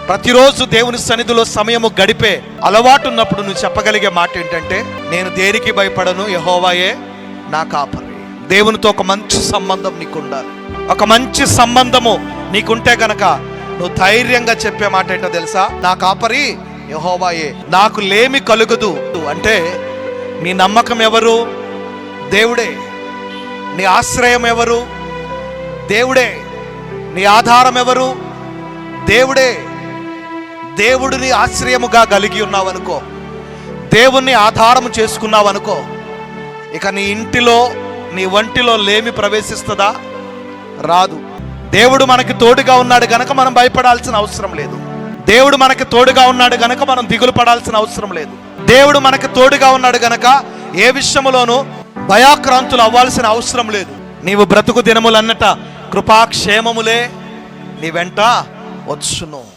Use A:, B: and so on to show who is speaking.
A: ప్రతిరోజు దేవుని సన్నిధిలో సమయము గడిపే అలవాటు ఉన్నప్పుడు నువ్వు చెప్పగలిగే మాట ఏంటంటే, నేను దేనికి భయపడను, యెహోవాయే నా కాపరి. దేవునితో ఒక మంచి సంబంధం నీకు ఉండాలి. ఒక మంచి సంబంధము నీకుంటే గనక నువ్వు ధైర్యంగా చెప్పే మాట ఏంటో తెలుసా? నా కాపరి యెహోవాయే, నాకు లేమి కలుగదు. అంటే నీ నమ్మకం ఎవరు? దేవుడే. నీ ఆశ్రయం ఎవరు? దేవుడే. నీ ఆధారం ఎవరు? దేవుడే. దేవుడిని ఆశ్రయముగా కలిగి ఉన్నావనుకో, దేవుణ్ణి ఆధారము చేసుకున్నావనుకో, ఇక నీ ఇంటిలో నీ వంటిలో లేమి ప్రవేశిస్తుందా? రాదు. దేవుడు మనకి తోడుగా ఉన్నాడు గనక మనం భయపడాల్సిన అవసరం లేదు. దేవుడు మనకి తోడుగా ఉన్నాడు గనక మనం దిగులు పడాల్సిన అవసరం లేదు. దేవుడు మనకి తోడుగా ఉన్నాడు గనక ఏ విషయంలోనూ భయాక్రాంతులు అవ్వాల్సిన అవసరం లేదు. నీవు బ్రతుకు దినములన్నట కృపాక్షేమములే నీ వెంట వచ్చును.